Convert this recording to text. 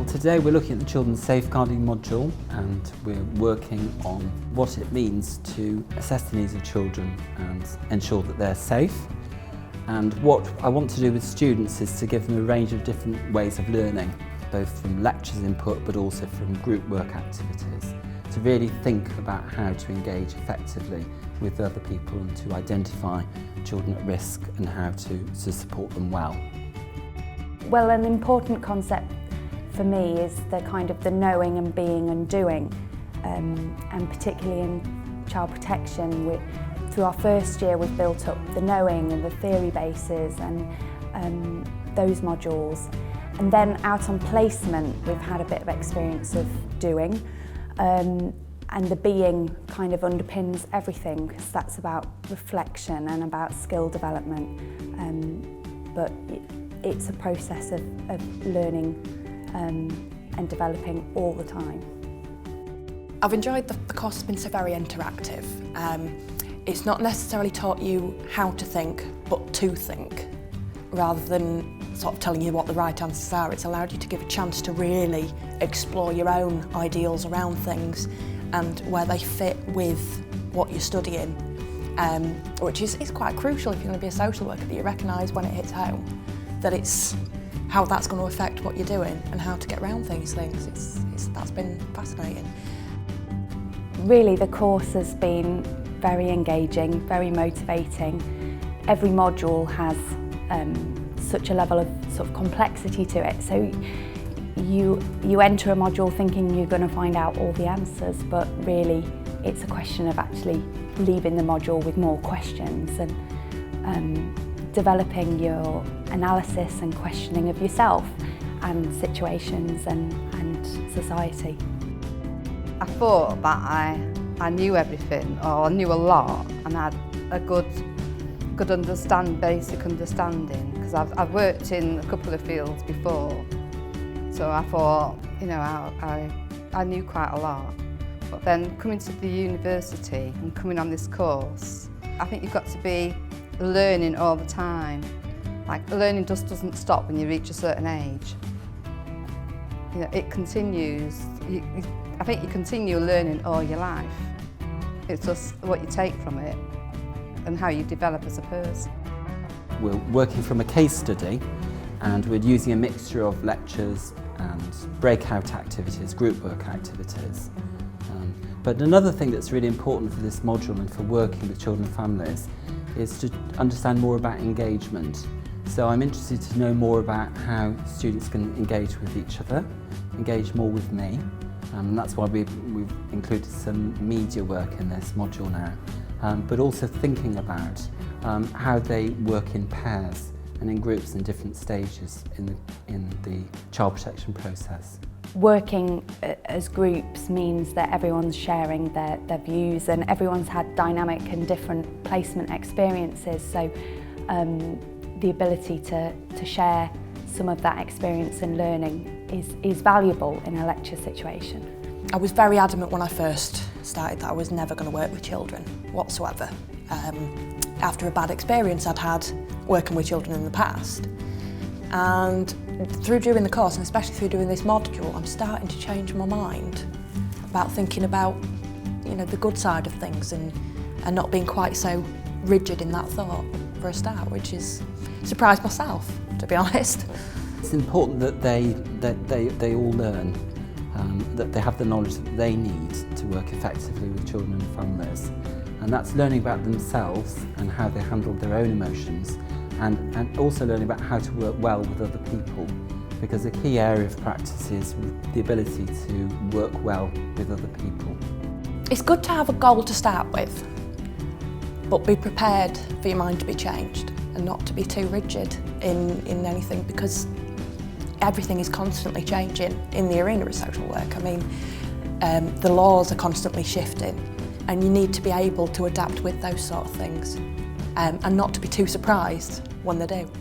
Well, today we're looking at the children's safeguarding module, and we're working on what it means to assess the needs of children and ensure that they're safe. And what I want to do with students is to give them a range of different ways of learning, both from lectures input but also from group work activities, to really think about how to engage effectively with other people and to identify children at risk and how to support them well. Well, an important concept for me is the knowing and being and doing, and particularly in child protection. Through our first year we've built up the knowing and the theory bases and those modules, and then out on placement we've had a bit of experience of doing, and the being kind of underpins everything, because that's about reflection and about skill development, but it's a process of learning and developing all the time. I've enjoyed the course. Has been so very interactive. It's not necessarily taught you how to think, but to think, rather than sort of telling you what the right answers are. It's allowed you to give a chance to really explore your own ideals around things and where they fit with what you're studying, which is quite crucial if you're going to be a social worker, that you recognise when it hits home that it's how that's going to affect what you're doing and how to get around these things. That's been fascinating. Really, the course has been very engaging, very motivating. Every module has such a level of sort of complexity to it. So you enter a module thinking you're going to find out all the answers, but really it's a question of actually leaving the module with more questions and developing your analysis and questioning of yourself and situations and society. I thought that I knew everything, or I knew a lot, and had a good basic understanding, because I've worked in a couple of fields before, so I thought, you know, I knew quite a lot. But then coming to the university and coming on this course, I think you've got to be learning all the time. Like, learning just doesn't stop when you reach a certain age. You know, it continues. I think you continue learning all your life. It's just what you take from it and how you develop as a person. We're working from a case study, and we're using a mixture of lectures and breakout activities, group work activities. But another thing that's really important for this module and for working with children and families is to understand more about engagement. So I'm interested to know more about how students can engage with each other, engage more with me. That's why we've included some media work in this module now, but also thinking about how they work in pairs and in groups in different stages in the child protection process. Working as groups means that everyone's sharing their views, and everyone's had dynamic and different placement experiences, so the ability to share some of that experience and learning is valuable in a lecture situation. I was very adamant when I first started that I was never going to work with children whatsoever. After a bad experience I'd had working with children in the past. And through doing the course, and especially through doing this module, I'm starting to change my mind about thinking about, you know, the good side of things and not being quite so rigid in that thought for a start, which is surprised myself, to be honest. It's important that they all learn, that they have the knowledge that they need to work effectively with children and families. And that's learning about themselves and how they handle their own emotions, and also learning about how to work well with other people, because a key area of practice is the ability to work well with other people. It's good to have a goal to start with, but be prepared for your mind to be changed and not to be too rigid in anything, because everything is constantly changing in the arena of social work. I mean, the laws are constantly shifting, and you need to be able to adapt with those sort of things, and not to be too surprised when they do.